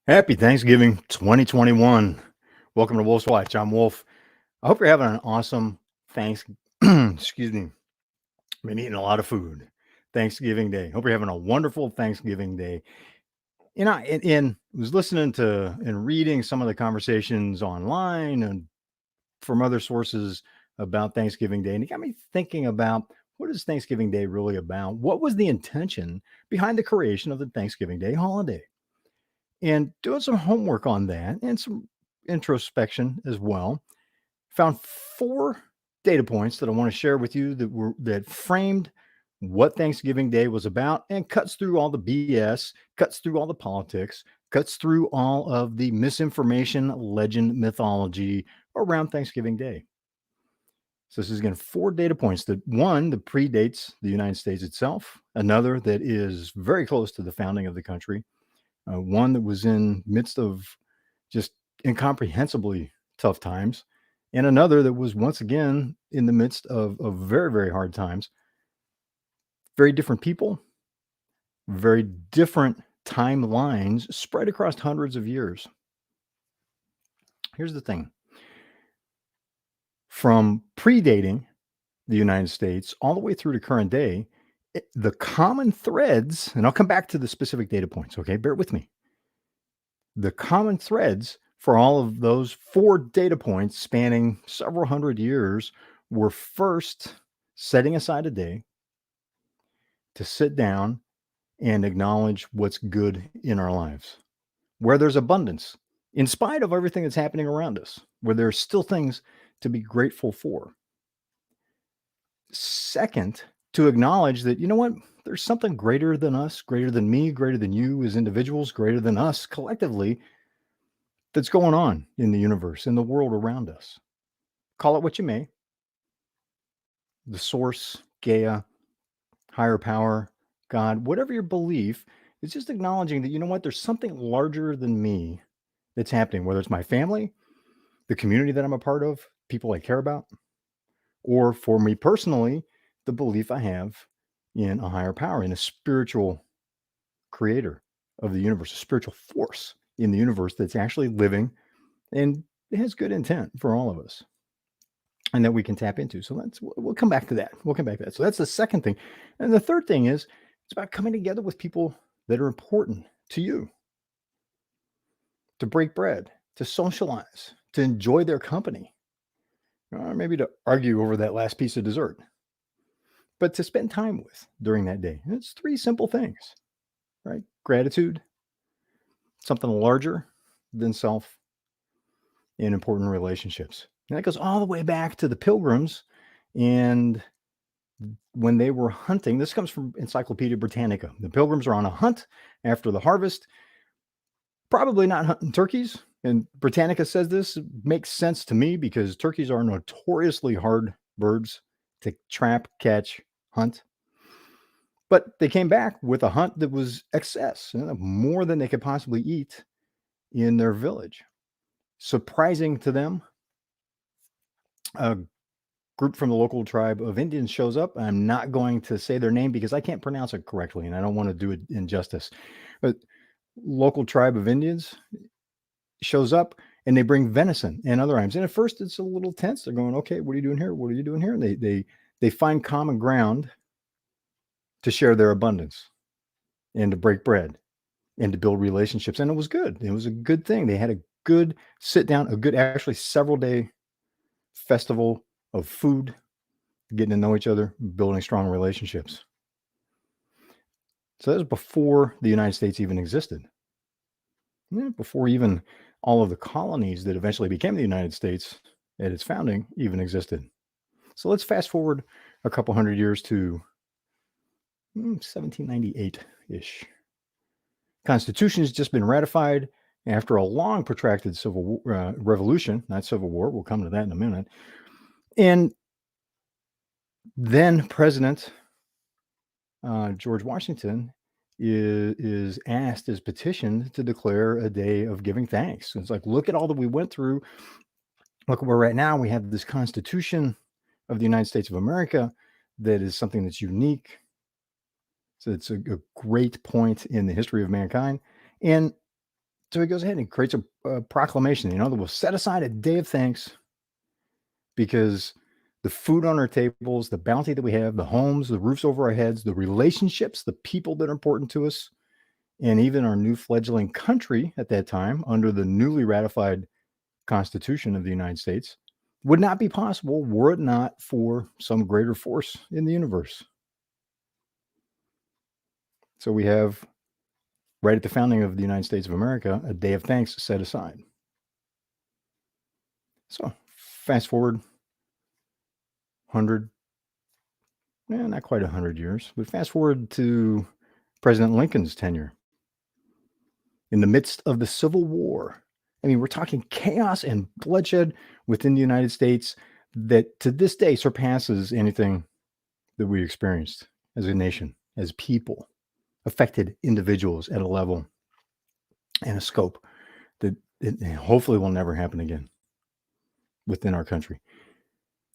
Happy Thanksgiving 2021. Welcome to Wolf's Watch. I'm Wolf. I hope you're having an awesome thanks excuse me. Been eating a lot of food. Thanksgiving Day. Hope you're having a wonderful Thanksgiving Day. And was listening to and reading some of the conversations online and from other sources about Thanksgiving Day. And it got me thinking about what is Thanksgiving Day really about? What was the intention behind the creation of the Thanksgiving Day holiday? And doing some homework on that and some introspection as well, found four data points that I want to share with you that framed what Thanksgiving Day was about and cuts through all the BS, cuts through all the politics, cuts through all of the misinformation, legend, mythology around Thanksgiving Day. So this is again four data points that one that predates the United States itself, another that is very close to the founding of the country, one that was in midst of just incomprehensibly tough times, and another that was once again in the midst of very, very hard times. Very different people, very different timelines spread across hundreds of years. Here's the thing, from predating the United States all the way through to current day, the common threads, and I'll come back to the specific data points, okay? Bear with me. The common threads for all of those four data points spanning several hundred years were first setting aside a day to sit down and acknowledge what's good in our lives, where there's abundance, in spite of everything that's happening around us, where there's still things to be grateful for. Second, to acknowledge that, you know what, there's something greater than us, greater than me, greater than you as individuals, greater than us collectively that's going on in the universe, in the world around us. Call it what you may, the source, Gaia, higher power, God, whatever your belief, it's just acknowledging that, you know what, there's something larger than me that's happening, whether it's my family, the community that I'm a part of, people I care about, or for me personally, the belief I have in a higher power, in a spiritual creator of the universe, a spiritual force in the universe that's actually living and has good intent for all of us and that we can tap into. So we'll come back to that. We'll come back to that. So that's the second thing. And the third thing is it's about coming together with people that are important to you, to break bread, to socialize, to enjoy their company, or maybe to argue over that last piece of dessert, but to spend time with during that day. And it's three simple things, right? Gratitude, something larger than self, and important relationships. And that goes all the way back to the Pilgrims and when they were hunting. This comes from Encyclopedia Britannica. The Pilgrims are on a hunt after the harvest, probably not hunting turkeys. And Britannica says this makes sense to me because turkeys are notoriously hard birds to trap, catch, hunt. But they came back with a hunt that was excess, more than they could possibly eat in their village. Surprising to them, a group from the local tribe of Indians shows up. I'm not going to say their name because I can't pronounce it correctly and I don't want to do it injustice. But local tribe of Indians shows up and they bring venison and other items. And at first it's a little tense. They're going, okay, what are you doing here? What are you doing here? And they find common ground to share their abundance and to break bread and to build relationships. And it was good. It was a good thing. They had a good sit down, a good, actually several day festival of food, getting to know each other, building strong relationships. So that was before the United States even existed. Before even all of the colonies that eventually became the United States at its founding even existed. So let's fast forward a couple hundred years to 1798-ish. Constitution has just been ratified after a long protracted civil revolution, not civil war. We'll come to that in a minute. And then President George Washington is asked, is petitioned to declare a day of giving thanks. It's like, look at all that we went through. Look where right now we have this Constitution of the United States of America that is something that's unique. So it's a great point in the history of mankind. And So he goes ahead and creates a proclamation, that will set aside a day of thanks because the food on our tables, the bounty that we have, the homes, the roofs over our heads, the relationships, the people that are important to us, and even our new fledgling country at that time, under the newly ratified Constitution of the United States, would not be possible were it not for some greater force in the universe. So we have, right at the founding of the United States of America, a day of thanks set aside. So fast forward 100, not quite 100 years, but fast forward to President Lincoln's tenure. In the midst of the Civil War, I mean, we're talking chaos and bloodshed within the United States that to this day surpasses anything that we experienced as a nation, as people, affected individuals at a level and a scope that it hopefully will never happen again within our country.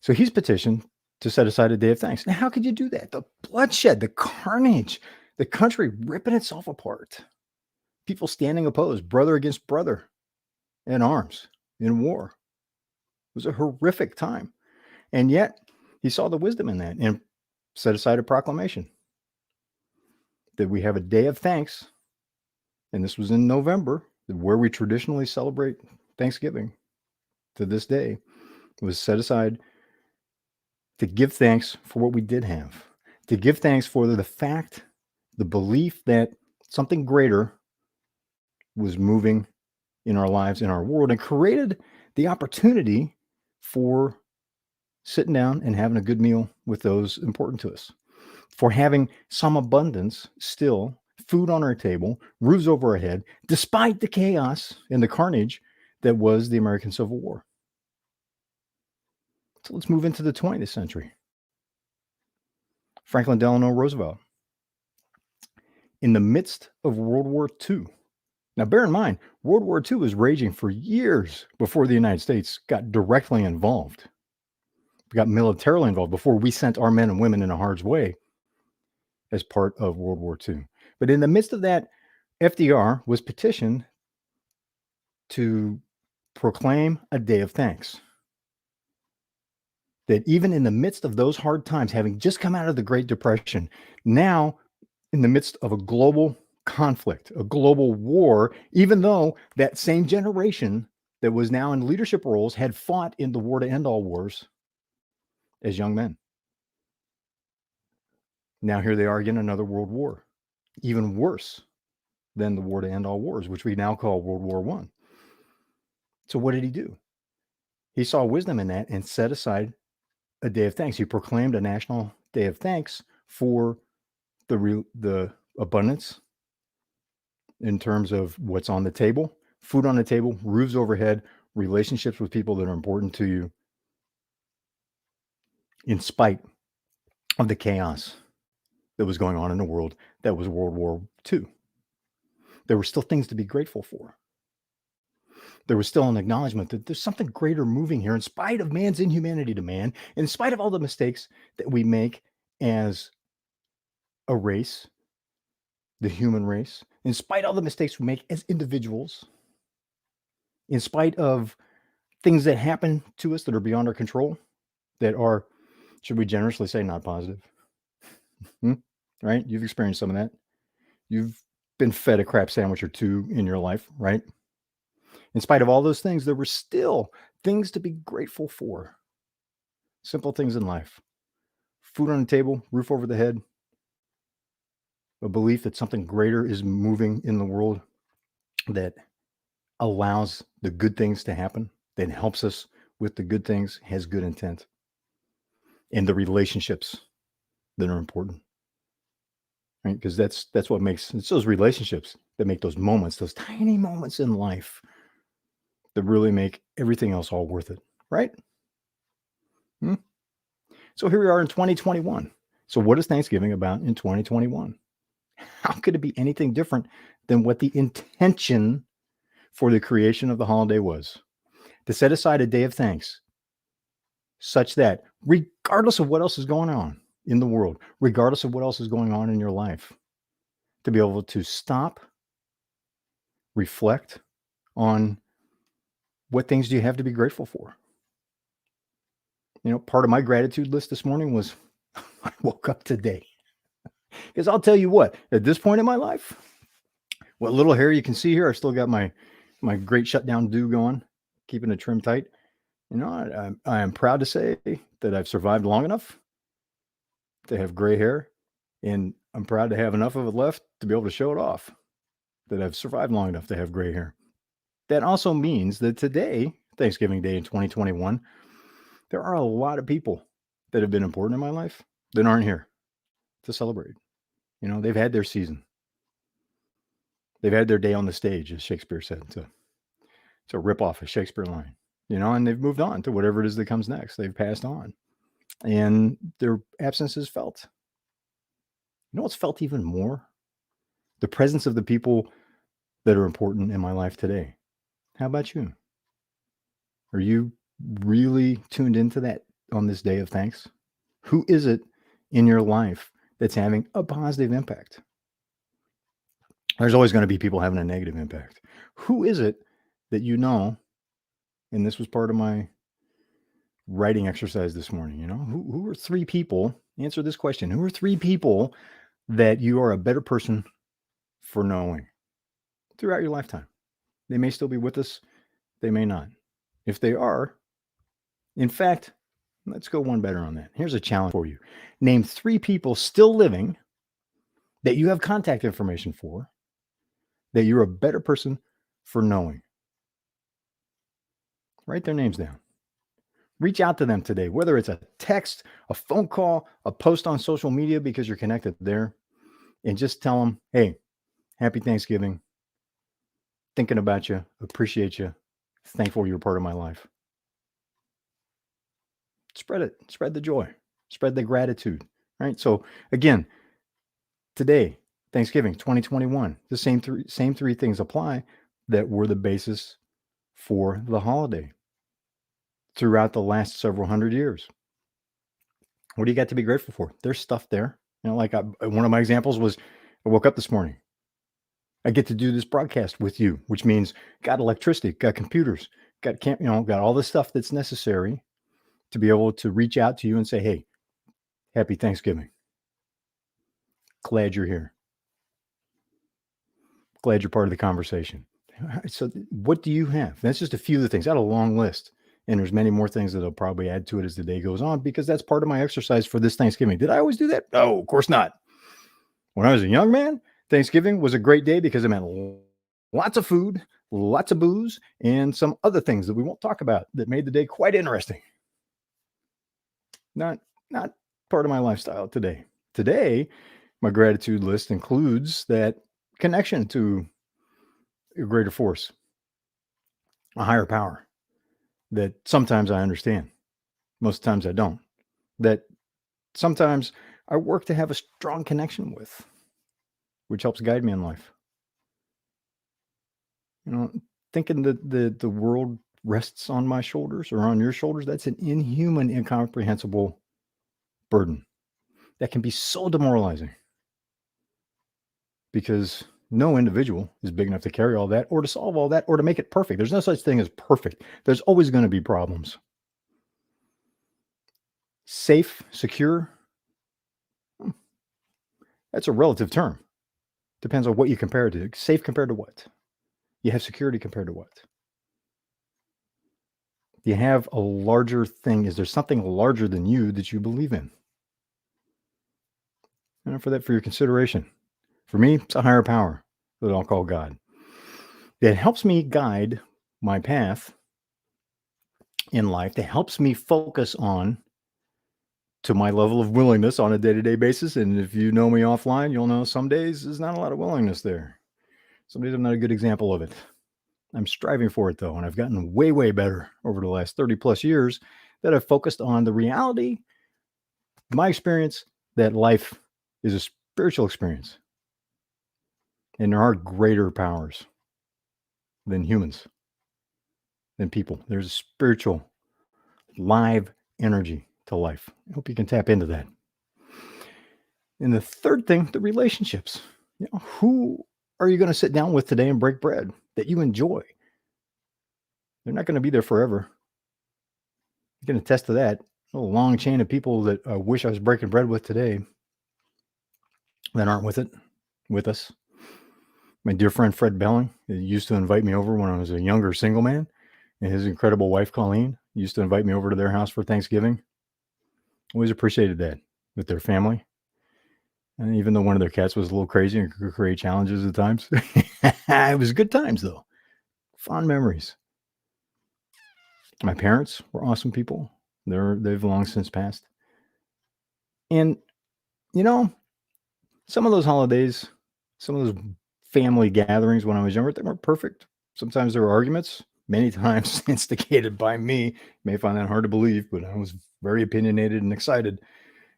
So he's petitioned to set aside a day of thanks. Now, how could you do that? The bloodshed, the carnage, the country ripping itself apart, people standing opposed, brother against brother in arms, in war. It was a horrific time. And yet he saw the wisdom in that and set aside a proclamation that we have a day of thanks. And this was in November, where we traditionally celebrate Thanksgiving to this day. It was set aside to give thanks for what we did have, to give thanks for the fact, the belief that something greater was moving in our lives, in our world, and created the opportunity for sitting down and having a good meal with those important to us, for having some abundance still, food on our table, roofs over our head, despite the chaos and the carnage that was the American Civil War. So let's move into the 20th century. Franklin Delano Roosevelt. In the midst of World War II. Now, bear in mind, World War II was raging for years before the United States got directly involved. We got militarily involved before we sent our men and women in harm's way as part of World War II. But in the midst of that, FDR was petitioned to proclaim a day of thanks. That even in the midst of those hard times, having just come out of the Great Depression, now in the midst of a global conflict, a global war, even though that same generation that was now in leadership roles had fought in the war to end all wars as young men. Now here they are again, another world war, even worse than the war to end all wars, which we now call World War I. So what did he do? He saw wisdom in that and set aside a day of thanks. He proclaimed a national day of thanks for the abundance in terms of what's on the table, food on the table, roofs overhead, relationships with people that are important to you, in spite of the chaos that was going on in the world that was World War II. There were still things to be grateful for. There was still an acknowledgement that there's something greater moving here in spite of man's inhumanity to man, in spite of all the mistakes that we make as a race, the human race, in spite of all the mistakes we make as individuals, in spite of things that happen to us that are beyond our control, that are, should we generously say, not positive? Right? You've experienced some of that. You've been fed a crap sandwich or two in your life, right? In spite of all those things, there were still things to be grateful for. Simple things in life. Food on the table, roof over the head, a belief that something greater is moving in the world that allows the good things to happen, that helps us with the good things, has good intent, and the relationships that are important, right? Because that's what makes, it's those relationships that make those moments, those tiny moments in life that really make everything else all worth it, right? So here we are in 2021. So what is Thanksgiving about in 2021? How could it be anything different than what the intention for the creation of the holiday was? To set aside a day of thanks, such that regardless of what else is going on in the world, regardless of what else is going on in your life, to be able to stop reflect on what things do you have to be grateful for. Part of my gratitude list this morning was I woke up today. Because I'll tell you what, at this point in my life, what little hair you can see here, I still got my great shutdown do going, keeping it trimmed tight. I am proud to say that I've survived long enough to have gray hair, and I'm proud to have enough of it left to be able to show it off, that I've survived long enough to have gray hair. That also means that today, Thanksgiving Day in 2021, there are a lot of people that have been important in my life that aren't here to celebrate. They've had their season. They've had their day on the stage, as Shakespeare said, to rip off a Shakespeare line, and they've moved on to whatever it is that comes next. They've passed on, and their absence is felt. What's felt even more? The presence of the people that are important in my life today. How about you? Are you really tuned into that on this day of thanks? Who is it in your life that's having a positive impact? There's always going to be people having a negative impact. Who is it that and this was part of my writing exercise this morning, who are 3 people, answer this question, who are 3 people that you are a better person for knowing throughout your lifetime? They may still be with us. They may not. If they are, in fact, let's go one better on that. Here's a challenge for you. Name 3 people still living that you have contact information for, that you're a better person for knowing. Write their names down. Reach out to them today, whether it's a text, a phone call, a post on social media because you're connected there, and just tell them, hey, happy Thanksgiving. Thinking about you, appreciate you, thankful you're part of my life. Spread it, spread the joy, spread the gratitude, right? So again, today, Thanksgiving 2021, the same three things apply that were the basis for the holiday throughout the last several hundred years. What do you got to be grateful for? There's stuff there. Like one of my examples was I woke up this morning. I get to do this broadcast with you, which means got electricity, got computers, got all the stuff that's necessary to be able to reach out to you and say, hey, happy Thanksgiving. Glad you're here. Glad you're part of the conversation. So what do you have? That's just a few of the things. I had a long list, and there's many more things that I'll probably add to it as the day goes on, because that's part of my exercise for this Thanksgiving. Did I always do that? No, of course not. When I was a young man, Thanksgiving was a great day because it meant lots of food, lots of booze, and some other things that we won't talk about that made the day quite interesting. Not part of my lifestyle today. Today, my gratitude list includes that connection to a greater force, a higher power that sometimes I understand, most times I don't, that sometimes I work to have a strong connection with, which helps guide me in life. Thinking that the world rests on my shoulders or on your shoulders, that's an inhuman, incomprehensible burden that can be so demoralizing, because no individual is big enough to carry all that or to solve all that or to make it perfect. There's no such thing as perfect. There's always going to be problems. Safe, secure, that's a relative term. Depends on what you compare it to. Safe compared to what? You have security compared to what? You have a larger thing. Is there something larger than you that you believe in? And for your consideration. For me, it's a higher power that I'll call God. That helps me guide my path in life, that helps me focus on to my level of willingness on a day-to-day basis. And if you know me offline, you'll know some days there's not a lot of willingness there. Some days I'm not a good example of it. I'm striving for it though, and I've gotten way, way better over the last 30 plus years that I've focused on the reality, my experience, that life is a spiritual experience. And there are greater powers than humans, than people. There's a spiritual, live energy to life. I hope you can tap into that. And the third thing, the relationships. Who are you going to sit down with today and break bread? that you enjoy. They're not going to be there forever. You can attest to that. A long chain of people that I wish I was breaking bread with today that aren't with us. My dear friend Fred Belling used to invite me over when I was a younger single man, and his incredible wife Colleen used to invite me over to their house for Thanksgiving. Always appreciated that with their family. And even though one of their cats was a little crazy and could create challenges at times, it was good times though. Fond memories. My parents were awesome people. They've long since passed. And you know, some of those holidays, some of those family gatherings when I was younger, they weren't perfect. Sometimes there were arguments, many times instigated by me. You may find that hard to believe, but I was very opinionated and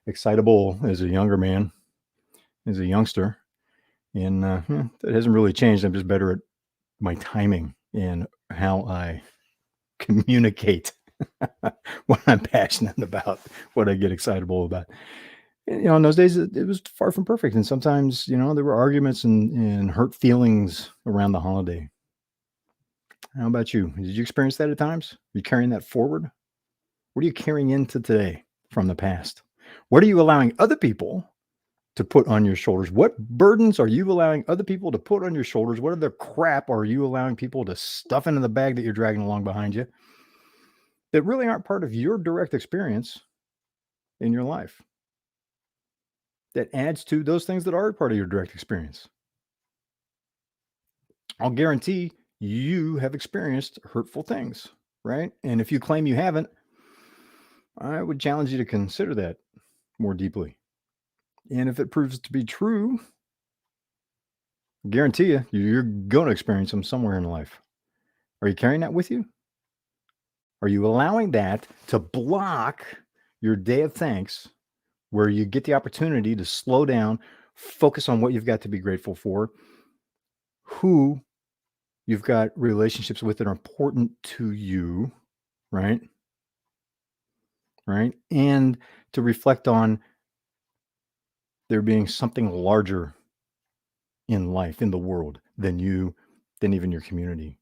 excitable as a younger man, as a youngster. And that hasn't really changed. I'm just better at my timing and how I communicate what I'm passionate about, what I get excitable about. And, in those days, it was far from perfect. And sometimes, there were arguments and hurt feelings around the holiday. How about you? Did you experience that at times? Are you carrying that forward? What are you carrying into today from the past? What are you allowing other people to put on your shoulders? What burdens are you allowing other people to put on your shoulders? What other crap are you allowing people to stuff into the bag that you're dragging along behind you that really aren't part of your direct experience in your life? That adds to those things that are part of your direct experience. I'll guarantee you have experienced hurtful things, right? And if you claim you haven't, I would challenge you to consider that more deeply. And if it proves to be true, I guarantee you're going to experience them somewhere in life. Are you carrying that with you? Are you allowing that to block your day of thanks, where you get the opportunity to slow down, focus on what you've got to be grateful for, who you've got relationships with that are important to you, right? Right. And to reflect on there being something larger in life, in the world, than you, than even your community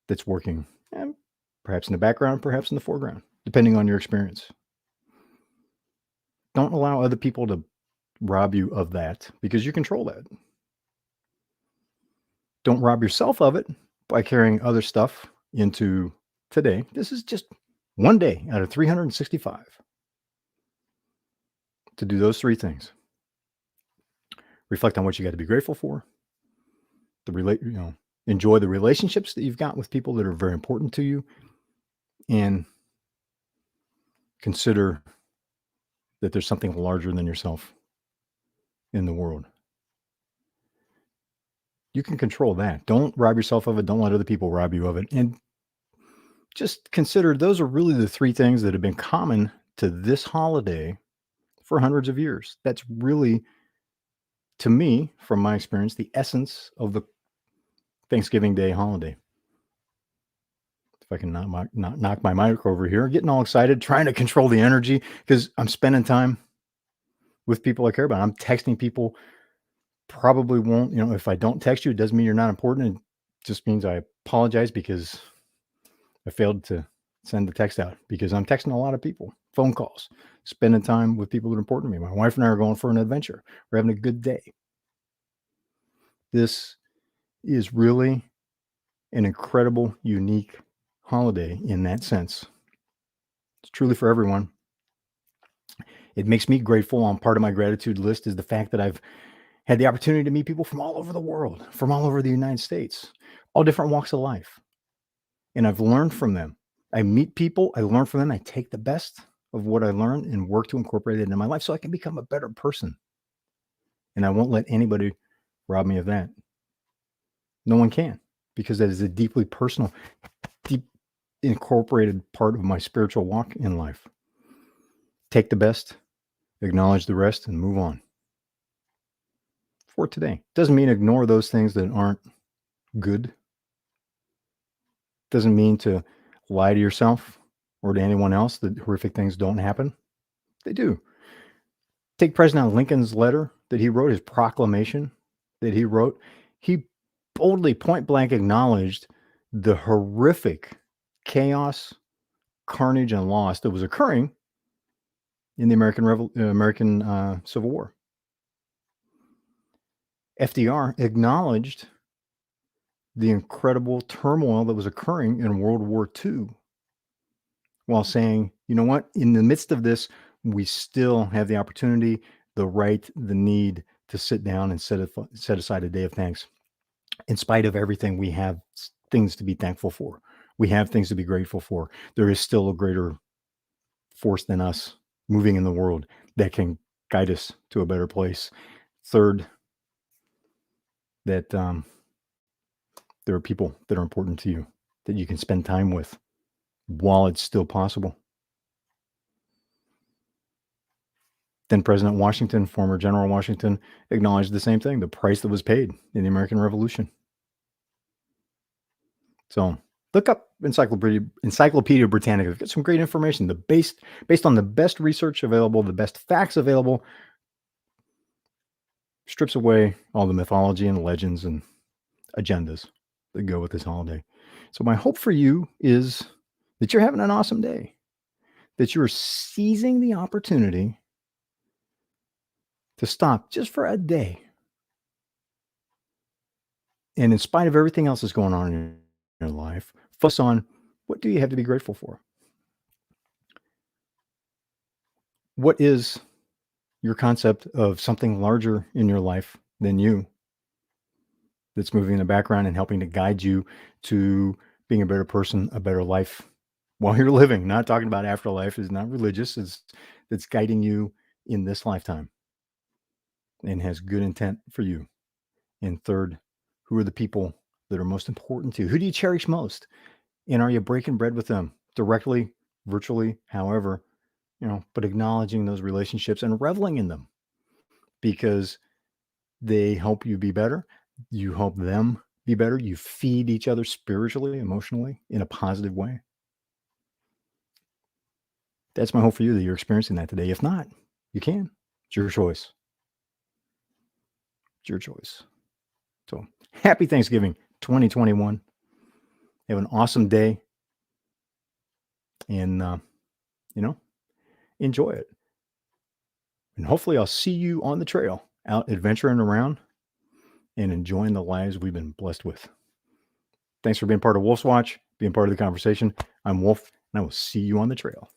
that's working, perhaps in the background, perhaps in the foreground, depending on your experience. Don't allow other people to rob you of that, because you control that. Don't rob yourself of it by carrying other stuff into today. This is just one day out of 365 to do those three things. Reflect on what you got to be grateful for. Enjoy the relationships that you've got with people that are very important to you, and consider that there's something larger than yourself in the world. You can control that. Don't rob yourself of it. Don't let other people rob you of it. And just consider those are really the three things that have been common to this holiday for hundreds of years. That's really, to me, from my experience, the essence of the Thanksgiving Day holiday. If I can not knock my mic over here, getting all excited, trying to control the energy because I'm spending time with people I care about. I'm texting people. Probably won't, if I don't text you, it doesn't mean you're not important. It just means I apologize because I failed to send the text out, because I'm texting a lot of people, phone calls, spending time with people that are important to me. My wife and I are going for an adventure. We're having a good day. This is really an incredible, unique holiday in that sense. It's truly for everyone. It makes me grateful. On part of my gratitude list is the fact that I've had the opportunity to meet people from all over the world, from all over the United States, all different walks of life. And I've learned from them. I meet people, I learn from them, I take the best of what I learn and work to incorporate it into my life so I can become a better person. And I won't let anybody rob me of that. No one can, because that is a deeply personal, deep incorporated part of my spiritual walk in life. Take the best, acknowledge the rest, and move on. For today. Doesn't mean ignore those things that aren't good. Doesn't mean to lie to yourself or to anyone else that horrific things don't happen. They do. Take President Lincoln's letter that he wrote, his proclamation that he wrote. He boldly, point blank acknowledged the horrific chaos, carnage, and loss that was occurring in the American Civil War. FDR acknowledged the incredible turmoil that was occurring in World War II while saying, you know what, in the midst of this, we still have the opportunity, the right, the need to sit down and set aside a day of thanks. In spite of everything, we have things to be thankful for. We have things to be grateful for. There is still a greater force than us moving in the world that can guide us to a better place. Third, that there are people that are important to you that you can spend time with while it's still possible. Then President Washington, former General Washington, acknowledged the same thing, the price that was paid in the American Revolution. So look up Encyclopedia Britannica. Get some great information. Based on the best research available, the best facts available, strips away all the mythology and legends and agendas that go with this holiday. So my hope for you is that you're having an awesome day, that you're seizing the opportunity to stop just for a day. And in spite of everything else that's going on in your life, focus on what do you have to be grateful for? What is your concept of something larger in your life than you that's moving in the background and helping to guide you to being a better person, a better life while you're living? Not talking about afterlife, is not religious, it's guiding you in this lifetime and has good intent for you. And third, who are the people that are most important to you? Who do you cherish most? And are you breaking bread with them directly, virtually, however, but acknowledging those relationships and reveling in them because they help you be better. You help them be better. You feed each other spiritually, emotionally, in a positive way. That's my hope for you, that you're experiencing that today. If not, you can. It's your choice. It's your choice. So happy Thanksgiving 2021. Have an awesome day. And, enjoy it. And hopefully I'll see you on the trail, out adventuring around and enjoying the lives we've been blessed with. Thanks for being part of Wolf's Watch, being part of the conversation. I'm Wolf, and I will see you on the trail.